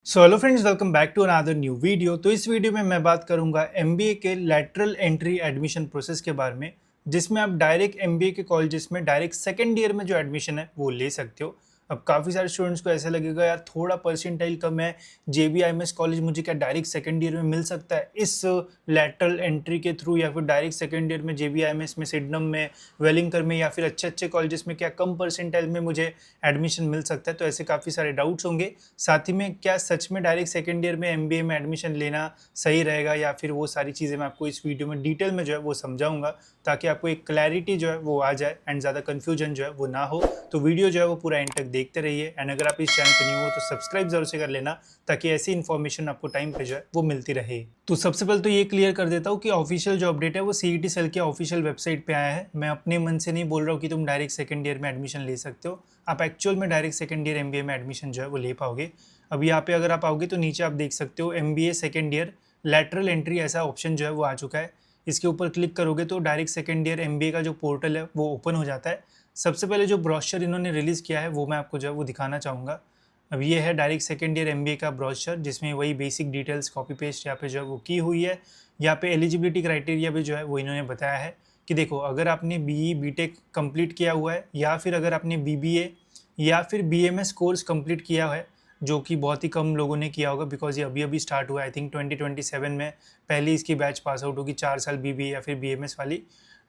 So hello friends, welcome back to another new video. तो इस video में मैं बात करूंगा एमबीए के लैटरल एंट्री एडमिशन प्रोसेस के बारे में, जिसमें आप डायरेक्ट एमबीए के कॉलेजेस में डायरेक्ट सेकंड ईयर में जो एडमिशन है वो ले सकते हो। अब काफ़ी सारे स्टूडेंट्स को ऐसा लगेगा यार थोड़ा परसेंटाइल कम है, जेबीआईएमएस कॉलेज मुझे क्या डायरेक्ट सेकंड ईयर में मिल सकता है इस लैटरल एंट्री के थ्रू, या फिर डायरेक्ट सेकंड ईयर में जेबीआईएमएस में, सिडनम में, वेलिंगकर में या फिर अच्छे अच्छे कॉलेजेस में क्या कम परसेंटाइल में मुझे एडमिशन मिल सकता है। तो ऐसे काफ़ी सारे डाउट्स होंगे। साथ ही में क्या सच में डायरेक्ट सेकेंड ईयर में एमबीए में एडमिशन लेना सही रहेगा, या फिर वो सारी चीज़ें मैं आपको इस वीडियो में डिटेल में जो है वो समझाऊंगा, ताकि आपको एक क्लैरिटी जो है वो आ जाए एंड ज़्यादा कन्फ्यूजन जो है वो ना हो। तो वीडियो जो है वो पूरा एंड तक देखते रहिए, एंड अगर आप इस चैनल पर न्यू हो तो सब्सक्राइब जरूर से कर लेना, ताकि ऐसी इन्फॉर्मेशन आपको टाइम पे जो है वो मिलती रहे। तो सबसे पहले तो ये क्लियर कर देता हूँ कि ऑफिशियल जो अपडेट है वो सीईटी सेल के ऑफिशियल वेबसाइट पे आया है। मैं अपने मन से नहीं बोल रहा हूँ कि तुम डायरेक्ट सेकंड ईयर में एडमिशन ले सकते हो। आप एक्चुअल में डायरेक्ट सेकंड ईयर एमबीए में एडमिशन जो है वो ले पाओगे। अब यहाँ पे अगर आप आओगे तो नीचे आप देख सकते हो MBA second year lateral entry, ऐसा ऑप्शन जो है वो आ चुका है। इसके ऊपर क्लिक करोगे तो डायरेक्ट सेकंड ईयर एमबीए का जो पोर्टल है वो ओपन हो जाता है। सबसे पहले जो ब्रोशर इन्होंने रिलीज़ किया है वो मैं आपको जो है वो दिखाना चाहूँगा। अब ये है डायरेक्ट सेकंड ईयर एमबीए का ब्रोशर, जिसमें वही बेसिक डिटेल्स कॉपी पेस्ट यहाँ पे जो है वो की हुई है। यहाँ पे एलिजिबिलिटी क्राइटेरिया भी जो है वो इन्होंने बताया है कि देखो, अगर आपने बीई बीटेक कंप्लीट किया हुआ है, या फिर अगर आपने बीबीए या फिर बीएमएस कोर्स कंप्लीट किया है, जो कि बहुत ही कम लोगों ने किया होगा, बिकॉज ये अभी अभी स्टार्ट हुआ है। आई थिंक 2027 में पहली इसकी बैच पास आउट होगी, 4 साल बीबीए या फिर बीएमएस वाली।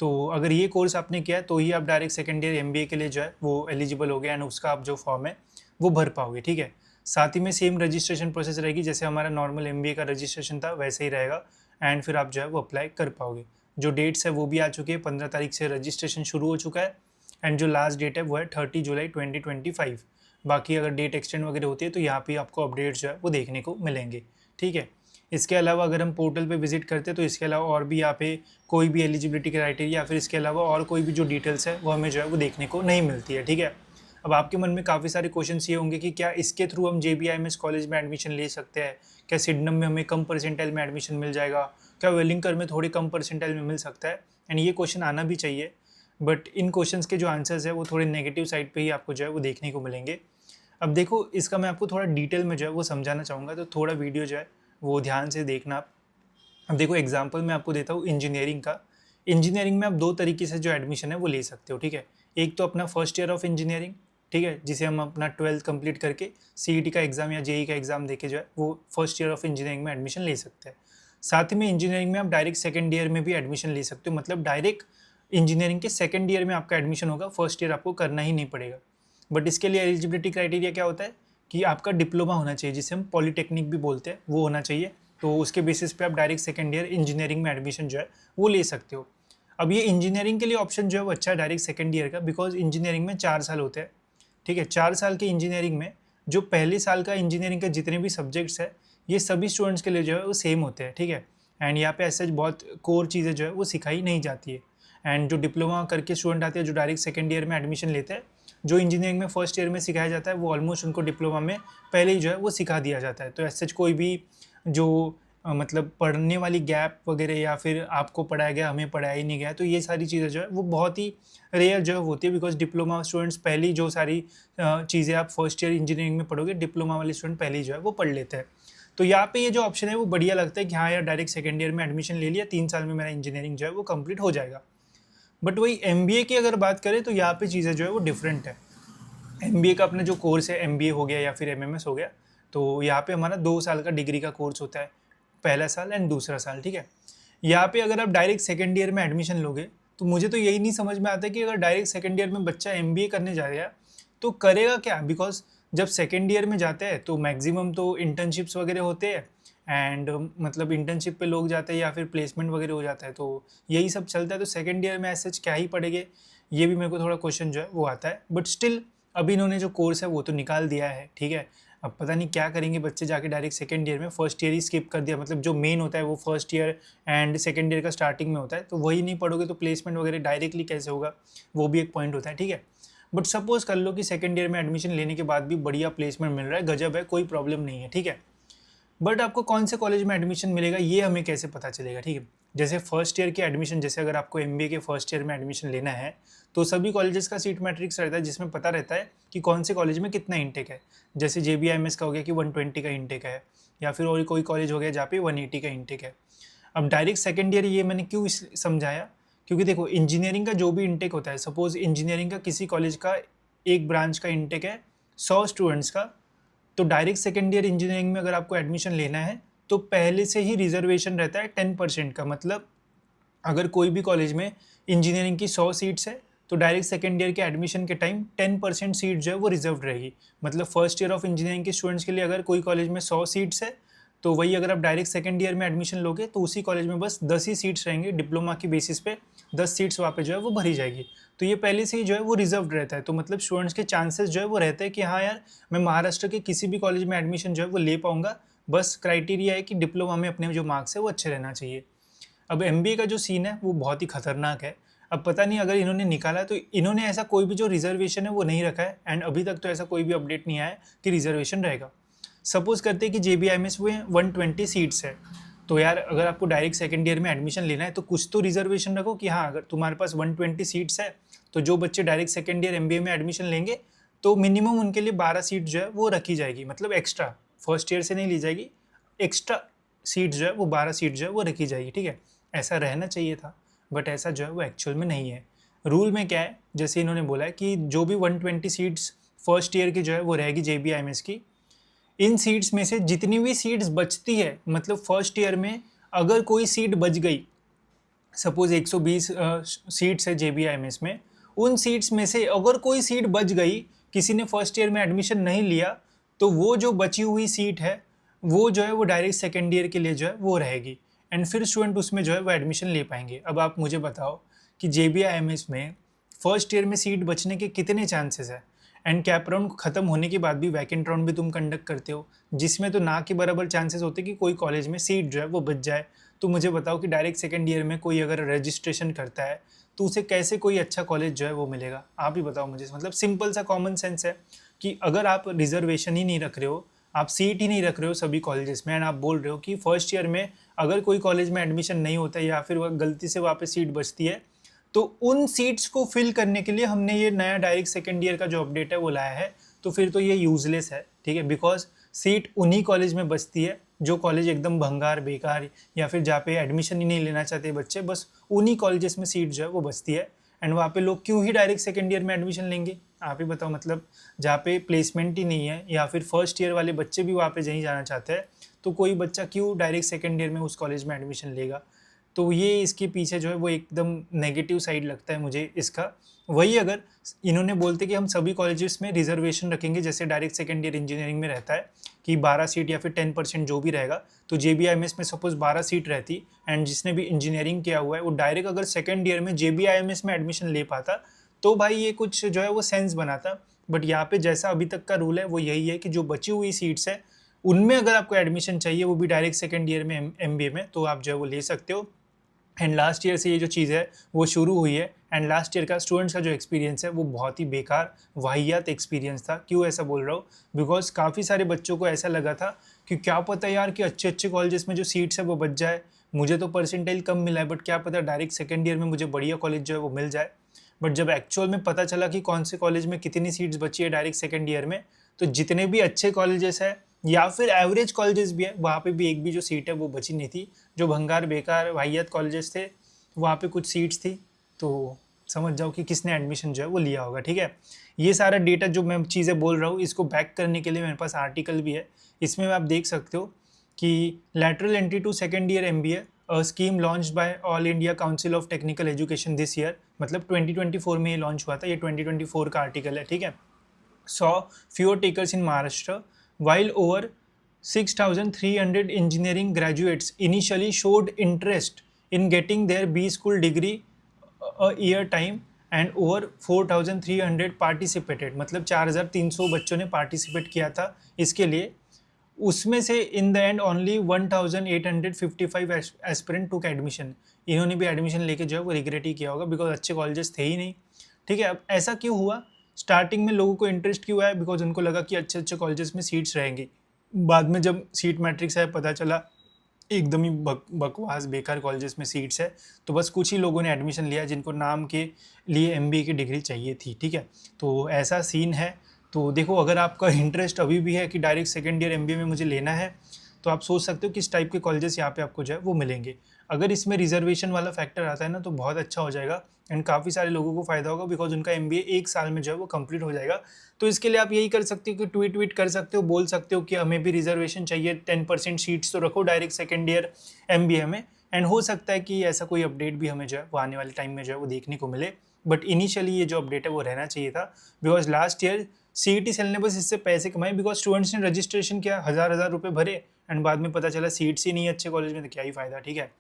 तो अगर ये कोर्स आपने किया है तो ही आप डायरेक्ट सेकेंड ईयर एमबीए के लिए जो है वो एलिजिबल हो गए, एंड उसका आप जो फॉर्म है वो भर पाओगे। ठीक है, साथ ही में सेम रजिस्ट्रेशन प्रोसेस रहेगी, जैसे हमारा नॉर्मल एमबीए का रजिस्ट्रेशन था वैसे ही रहेगा, एंड फिर आप जो है वो अप्लाई कर पाओगे। जो डेट्स है वो भी आ चुकी है, 15 तारीख से रजिस्ट्रेशन शुरू हो चुका है, एंड जो लास्ट डेट है वो है 30 जुलाई 2025। बाकी अगर डेट एक्सटेंड वगैरह होती है तो यहाँ पे आपको अपडेट्स जो है वो देखने को मिलेंगे। ठीक है, इसके अलावा अगर हम पोर्टल पे विजिट करते हैं तो इसके अलावा और भी यहाँ पे कोई भी एलिजिबिलिटी क्राइटेरिया या फिर इसके अलावा और कोई भी जो डिटेल्स है वो हमें जो है वो देखने को नहीं मिलती है। ठीक है, अब आपके मन में काफ़ी सारे क्वेश्चंस ये होंगे कि क्या इसके थ्रू हम जेबीआईएमएस कॉलेज में एडमिशन ले सकते हैं, क्या सिडनम में हमें कम परसेंटाइल में एडमिशन मिल जाएगा, क्या वेलिंगकर में थोड़ी कम परसेंटाइल में मिल सकता है। एंड ये क्वेश्चन आना भी चाहिए, बट इन क्वेश्चंस के जो आंसर्स है वो थोड़े नेगेटिव साइड पे ही आपको जो है वो देखने को मिलेंगे। अब देखो, इसका मैं आपको थोड़ा डिटेल में जो है वो समझाना चाहूँगा, तो थोड़ा वीडियो जो है वो ध्यान से देखना आप। अब देखो, एग्जांपल मैं आपको देता हूँ इंजीनियरिंग का। इंजीनियरिंग में आप दो तरीके से जो एडमिशन है वो ले सकते हो। ठीक है, एक तो अपना फर्स्ट ईयर ऑफ इंजीनियरिंग, ठीक है, जिसे हम अपना 12th कंप्लीट करके सीईटी का एग्ज़ाम या जेई का एग्ज़ाम देके जो है वो फर्स्ट ईयर ऑफ इंजीनियरिंग में एडमिशन ले सकते हैं। साथ ही में इंजीनियरिंग में आप डायरेक्ट सेकेंड ईयर में भी एडमिशन ले सकते हो, मतलब डायरेक्ट इंजीनियरिंग के सेकेंड ईयर में आपका एडमिशन होगा, फर्स्ट ईयर आपको करना ही नहीं पड़ेगा। बट इसके लिए एलिजिबिलिटी क्राइटेरिया क्या होता है कि आपका डिप्लोमा होना चाहिए, जिसे हम पॉलीटेक्निक भी बोलते हैं, वो होना चाहिए। तो उसके बेसिस पे आप डायरेक्ट सेकेंड ईयर इंजीनियरिंग में एडमिशन जो है वो ले सकते हो। अब ये इंजीनियरिंग के लिए ऑप्शन जो है वो अच्छा है डायरेक्ट सेकेंड ईयर का, बिकॉज इंजीनियरिंग में 4 साल होते हैं। ठीक है, 4 साल के इंजीनियरिंग में जो पहले साल का इंजीनियरिंग के जितने भी सब्जेक्ट्स है, ये सभी स्टूडेंट्स के लिए जो है वो सेम होते हैं। ठीक है, एंड यहाँ पे ऐसे बहुत कोर चीज़ें जो है वो सिखाई नहीं जाती है। एंड जो डिप्लोमा करके स्टूडेंट आते हैं, जो डायरेक्ट सेकेंड ईयर में एडमिशन लेते हैं, जो इंजीनियरिंग में फर्स्ट ईयर में सिखाया जाता है वो ऑलमोस्ट उनको डिप्लोमा में पहले ही जो है वो सिखा दिया जाता है। तो ऐसे कोई भी जो मतलब पढ़ने वाली गैप वगैरह, या फिर आपको पढ़ाया गया हमें पढ़ाया ही नहीं गया, तो ये सारी चीज़ें जो है वो बहुत ही रेयर जो है होती है, बिकॉज डिप्लोमा स्टूडेंट्स पहली जो सारी चीज़ें आप फर्स्ट ईयर इंजीनियरिंग में पढ़ोगे, डिप्लोमा वाले स्टूडेंट पहले ही जो है वो पढ़ लेते हैं। तो यहाँ पे ये जो ऑप्शन है वो बढ़िया लगता है कि हाँ यार, डायरेक्ट सेकेंड ईयर में एडमिशन ले लिया, 3 साल में मेरा इंजीनियरिंग जो है वो कंप्लीट हो जाएगा। बट वही एमबीए की अगर बात करें तो यहाँ पे चीज़ें जो है वो डिफरेंट है। एमबीए का अपना जो कोर्स है, एमबीए हो गया या फिर एमएमएस हो गया, तो यहाँ पे हमारा 2 साल का डिग्री का कोर्स होता है, पहला साल एंड दूसरा साल। ठीक है, यहाँ पे अगर आप डायरेक्ट सेकेंड ईयर में एडमिशन लोगे तो मुझे तो यही नहीं समझ में आता कि अगर डायरेक्ट सेकेंड ईयर में बच्चा एमबीए करने जा रहा है तो करेगा क्या, बिकॉज जब सेकेंड ईयर में जाते हैं तो मैक्सिमम तो इंटर्नशिप्स वगैरह होते हैं, एंड मतलब इंटर्नशिप पे लोग जाते हैं या फिर प्लेसमेंट वगैरह हो जाता है, तो यही सब चलता है। तो सेकेंड ईयर में ऐसे क्या ही पढ़ेंगे, ये भी मेरे को थोड़ा क्वेश्चन जो है वो आता है। बट स्टिल अभी इन्होंने जो कोर्स है वो तो निकाल दिया है। ठीक है, अब पता नहीं क्या करेंगे बच्चे जाके डायरेक्ट सेकेंड ईयर में, फर्स्ट ईयर ही स्किप कर दिया, मतलब जो मेन होता है वो first year and second year का स्टार्टिंग में होता है, तो वही नहीं पढ़ोगे तो प्लेसमेंट वगैरह डायरेक्टली कैसे होगा, वो भी एक पॉइंट होता है। ठीक है, बट सपोज कर लो कि सेकेंड ईयर में एडमिशन लेने के बाद भी बढ़िया प्लेसमेंट मिल रहा है, गजब है, कोई प्रॉब्लम नहीं है। ठीक है, बट आपको कौन से कॉलेज में एडमिशन मिलेगा ये हमें कैसे पता चलेगा, ठीक है। जैसे फर्स्ट ईयर के एडमिशन, जैसे अगर आपको एमबीए के फर्स्ट ईयर में एडमिशन लेना है तो सभी कॉलेजेस का सीट मैट्रिक्स रहता है जिसमें पता रहता है कि कौन से कॉलेज में कितना इंटेक है। जैसे जेबीआईएमएस का हो गया कि 120 का इंटेक है, या फिर और कोई कॉलेज हो गया जहाँ पे 180 का इंटेक है। अब डायरेक्ट सेकेंड ईयर ये मैंने क्यों समझाया, क्योंकि देखो इंजीनियरिंग का जो भी इंटेक होता है, सपोज इंजीनियरिंग का किसी कॉलेज का एक ब्रांच का इंटेक है 100 स्टूडेंट्स का, तो डायरेक्ट सेकेंड ईयर इंजीनियरिंग में अगर आपको एडमिशन लेना है तो पहले से ही रिजर्वेशन रहता है 10% का। मतलब अगर कोई भी कॉलेज में इंजीनियरिंग की 100 सीट्स है तो डायरेक्ट सेकेंड ईयर के एडमिशन के टाइम 10% सीट जो है वो रिजर्व रहेगी। मतलब फर्स्ट ईयर ऑफ इंजीनियरिंग के स्टूडेंट्स के लिए अगर कोई कॉलेज में 100 सीट्स है तो वही अगर आप डायरेक्ट सेकेंड ईयर में एडमिशन लोगे तो उसी कॉलेज में बस 10 ही सीट्स रहेंगे, डिप्लोमा की बेसिस पे 10 सीट्स वहाँ पे जो है वो भरी जाएगी। तो ये पहले से ही जो है वो रिजर्व रहता है। तो मतलब स्टूडेंट्स के चांसेस जो है वो रहते हैं कि हाँ यार मैं महाराष्ट्र के किसी भी कॉलेज में एडमिशन जो है वो ले पाऊंगा, बस क्राइटेरिया है कि डिप्लोमा में अपने जो मार्क्स है वो अच्छे रहना चाहिए। अब एमबीए का जो सीन है वो बहुत ही खतरनाक है। अब पता नहीं अगर इन्होंने निकाला तो इन्होंने ऐसा कोई भी जो रिजर्वेशन है वो नहीं रखा है, एंड अभी तक तो ऐसा कोई भी अपडेट नहीं आया है कि रिजर्वेशन रहेगा। सपोज करते हैं कि जेबीआईएमएस में 120 सीट्स है, तो यार अगर आपको डायरेक्ट सेकेंड ईयर में एडमिशन लेना है तो कुछ तो रिजर्वेशन रखो कि हाँ अगर तुम्हारे पास 120 सीट्स है तो जो बच्चे डायरेक्ट सेकेंड ईयर एमबीए में एडमिशन लेंगे तो मिनिमम उनके लिए 12 सीट जो है वो रखी जाएगी। मतलब एक्स्ट्रा फर्स्ट ईयर से नहीं ली जाएगी, एक्स्ट्रा सीट जो है वो 12 सीट जो है वो रखी जाएगी, ठीक है। ऐसा रहना चाहिए था, बट ऐसा जो है वो एक्चुअल में नहीं है। रूल में क्या है, जैसे इन्होंने बोला है कि जो भी 120 सीट्स फर्स्ट ईयर की जो है वो रहेगी जेबीआईएमएस की, इन सीट्स में से जितनी भी सीट्स बचती है, मतलब फर्स्ट ईयर में अगर कोई सीट बच गई, सपोज 120 सीट्स है जेबीआईएमएस में, उन सीट्स में से अगर कोई सीट बच गई, किसी ने फर्स्ट ईयर में एडमिशन नहीं लिया, तो वो जो बची हुई सीट है वो जो है वो डायरेक्ट सेकेंड ईयर के लिए जो है वो रहेगी, एंड फिर स्टूडेंट उसमें जो है वो एडमिशन ले पाएंगे। अब आप मुझे बताओ कि जेबीआईएमएस में फर्स्ट ईयर में सीट बचने के कितने चांसेस है, एंड कैप राउंड खत्म होने के बाद भी वैकेंट राउंड भी तुम कंडक्ट करते हो जिसमें तो ना के बराबर चांसेस होते कि कोई कॉलेज में सीट जो है वो बच जाए। तो मुझे बताओ कि डायरेक्ट सेकेंड ईयर में कोई अगर रजिस्ट्रेशन करता है तो उसे कैसे कोई अच्छा कॉलेज जो है वो मिलेगा, आप ही बताओ मुझे। मतलब सिंपल सा कॉमन सेंस है कि अगर आप रिजर्वेशन ही नहीं रख रहे हो, आप सीट ही नहीं रख रहे हो सभी कॉलेजेस में, एंड आप बोल रहे हो कि फर्स्ट ईयर में अगर कोई कॉलेज में एडमिशन नहीं होता है या फिर वह गलती से वहाँ पे सीट बचती है, तो उन सीट्स को फिल करने के लिए हमने ये नया डायरेक्ट सेकेंड ईयर का जो अपडेट है वो लाया है, तो फिर तो ये यूजलेस है, ठीक है। बिकॉज सीट उन्हीं कॉलेज में बचती है जो कॉलेज एकदम भंगार बेकार या फिर जहाँ पे एडमिशन ही नहीं लेना चाहते बच्चे, बस उन्हीं कॉलेजेस में सीट जो है वो बचती है। एंड वहाँ पे लोग क्यों ही डायरेक्ट सेकेंड ईयर में एडमिशन लेंगे, आप ही बताओ। मतलब जहाँ पे प्लेसमेंट ही नहीं है या फिर फर्स्ट ईयर वाले बच्चे भी वहाँ पे नहीं जाना चाहते हैं, तो कोई बच्चा क्यों डायरेक्ट सेकेंड ईयर में उस कॉलेज में एडमिशन लेगा। तो ये इसके पीछे जो है वो एकदम नेगेटिव साइड लगता है मुझे इसका। वही अगर इन्होंने बोलते कि हम सभी कॉलेजेस में रिजर्वेशन रखेंगे जैसे डायरेक्ट सेकेंड ईयर इंजीनियरिंग में रहता है कि 12 सीट या फिर 10% जो भी रहेगा, तो जेबीआईएमएस में सपोज 12 सीट रहती एंड जिसने भी इंजीनियरिंग किया हुआ है वो डायरेक्ट अगर सेकेंड ईयर में जेबीआईएमएस में एडमिशन ले पाता तो भाई ये कुछ जो है वो सेंस बनाता। बट यहाँ पे जैसा अभी तक का रूल है वो यही है कि जो बची हुई सीट्स है उनमें अगर आपको एडमिशन चाहिए वो भी डायरेक्ट सेकेंड ईयर में एमबीए में, तो आप जो है वो ले सकते हो। एंड लास्ट ईयर से ये जो चीज़ है वो शुरू हुई है, एंड लास्ट ईयर का स्टूडेंट्स का जो एक्सपीरियंस है वो बहुत ही बेकार वाहियात एक्सपीरियंस था। क्यों ऐसा बोल रहा हूँ, बिकॉज काफ़ी सारे बच्चों को ऐसा लगा था कि क्या पता यार कि अच्छे अच्छे कॉलेजेस में जो सीट्स है वो बच जाए, मुझे तो परसेंटाइल कम मिला है बट क्या पता डायरेक्ट सेकेंड ईयर में मुझे बढ़िया कॉलेज जो है वो मिल जाए। बट जब एक्चुअल में पता चला कि कौन से कॉलेज में कितनी सीट्स बची है डायरेक्ट सेकेंड ईयर में, तो जितने भी अच्छे कॉलेजेस है या फिर एवरेज कॉलेजेस भी है वहाँ पे भी एक भी जो सीट है वो बची नहीं थी। जो भंगार बेकार वाहियात कॉलेजेस थे वहाँ पे कुछ सीट्स थी, तो समझ जाओ कि किसने एडमिशन जो है वो लिया होगा, ठीक है। ये सारा डेटा जो मैं चीज़ें बोल रहा हूँ इसको बैक करने के लिए मेरे पास आर्टिकल भी है, इसमें आप देख सकते हो कि lateral entry to second year MBA scheme launch by All India Council of Technical Education this year, मतलब 2024 में ये लॉन्च हुआ था, ये 2024 का आर्टिकल है, ठीक है। Saw fewer takers in Maharashtra while over 6,300 engineering graduates initially showed interest in getting their B school degree a year time and over 4,300 participated, मतलब 4,300 बच्चों ने पार्टिसिपेट किया था इसके लिए। उसमें से in the end only 1,855 aspirant took admission, इन्होंने भी एडमिशन लेके जो है वो रिग्रेट ही किया होगा बिकॉज अच्छे कॉलेजेस थे ही नहीं, ठीक है। अब ऐसा क्यों हुआ, स्टार्टिंग में लोगों को इंटरेस्ट क्यों आया, बिकॉज उनको लगा कि अच्छे अच्छे कॉलेजेस में सीट्स रहेंगी, बाद में जब सीट मैट्रिक्स आया पता चला एकदम ही बकवास बेकार कॉलेजेस में सीट्स है, तो बस कुछ ही लोगों ने एडमिशन लिया जिनको नाम के लिए एमबीए की डिग्री चाहिए थी, ठीक है। तो ऐसा सीन है। तो देखो, अगर आपका इंटरेस्ट अभी भी है कि डायरेक्ट सेकेंड ईयर एमबीए में मुझे लेना है, तो आप सोच सकते हो किस टाइप के कॉलेजेस यहाँ पे आपको जो है वो मिलेंगे। अगर इसमें रिजर्वेशन वाला फैक्टर आता है ना, तो बहुत अच्छा हो जाएगा एंड काफ़ी सारे लोगों को फ़ायदा होगा, बिकॉज उनका एमबीए 1 साल में जो है वो कंप्लीट हो जाएगा। तो इसके लिए आप यही कर सकते हो कि ट्वीट कर सकते हो, बोल सकते हो कि हमें भी रिजर्वेशन चाहिए, 10% सीट्स तो रखो डायरेक्ट सेकेंड ईयर एमबीए में। एंड हो सकता है कि ऐसा कोई अपडेट भी हमें जो है वो आने वाले टाइम में जो है वो देखने को मिले। बट इनिशियली ये जो अपडेट है वो रहना चाहिए था, because last year CET cell ने बस इससे पैसे कमाए, बिकॉज स्टूडेंट्स ने रजिस्ट्रेशन किया, हज़ार रुपये भरे एंड बाद में पता चला सीट्स ही नहीं अच्छे कॉलेज में, तो क्या ही फ़ायदा, ठीक है।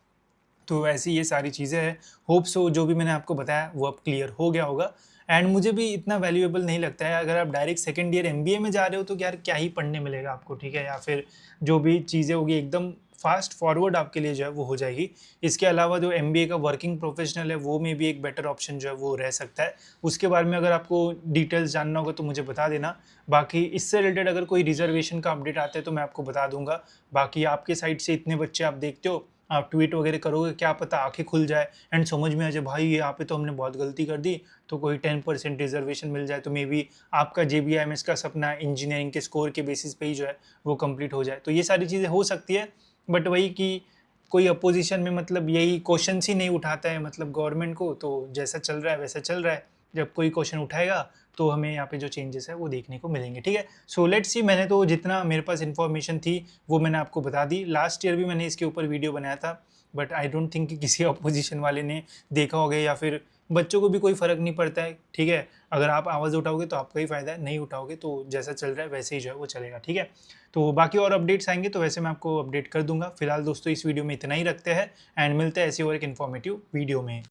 तो ऐसी ये सारी चीज़ें हैं। होप सो जो भी मैंने आपको बताया वो अब क्लियर हो गया होगा। एंड मुझे भी इतना वैल्यूएबल नहीं लगता है, अगर आप डायरेक्ट सेकंड ईयर एमबीए में जा रहे हो तो यार क्या ही पढ़ने मिलेगा आपको, ठीक है। या फिर जो भी चीज़ें होगी एकदम फास्ट फॉरवर्ड आपके लिए जो है वो हो जाएगी। इसके अलावा जो एमबीए का वर्किंग प्रोफेशनल है वो में भी एक बेटर ऑप्शन जो है वो रह सकता है। उसके बारे में अगर आपको डिटेल्स जानना होगा तो मुझे बता देना। बाकी इससे रिलेटेड अगर कोई रिजर्वेशन का अपडेट आता है तो मैं आपको बता दूंगा। बाकी आपके साइड से इतने बच्चे आप देखते हो, आप ट्वीट वगैरह करोगे, क्या पता आंखें खुल जाए एंड समझ में आ जाए भाई यहाँ पे तो हमने बहुत गलती कर दी, तो कोई 10% रिजर्वेशन मिल जाए तो मे बी आपका जेबीआईएमएस का सपना इंजीनियरिंग के स्कोर के बेसिस पे ही जो है वो कंप्लीट हो जाए। तो ये सारी चीज़ें हो सकती है, बट वही कि कोई अपोजिशन में मतलब यही क्वेश्चन ही नहीं उठाता है, मतलब गवर्नमेंट को, तो जैसा चल रहा है वैसा चल रहा है। जब कोई क्वेश्चन उठाएगा तो हमें यहाँ पे जो चेंजेस है वो देखने को मिलेंगे, ठीक है। सो लेट्स सी, मैंने तो जितना मेरे पास इन्फॉर्मेशन थी वो मैंने आपको बता दी। लास्ट ईयर भी मैंने इसके ऊपर वीडियो बनाया था, बट आई डोंट थिंक कि किसी अपोजिशन वाले ने देखा होगा, या फिर बच्चों को भी कोई फ़र्क नहीं पड़ता है, ठीक है। अगर आप आवाज़ उठाओगे तो आपका ही फ़ायदा है, नहीं उठाओगे तो जैसा चल रहा है वैसे ही जो है वो चलेगा, ठीक है। तो बाकी और अपडेट्स आएंगे तो वैसे मैं आपको अपडेट कर दूंगा। फिलहाल दोस्तों इस वीडियो में इतना ही रखते हैं एंड मिलते हैं ऐसी और एक इन्फॉर्मेटिव वीडियो में।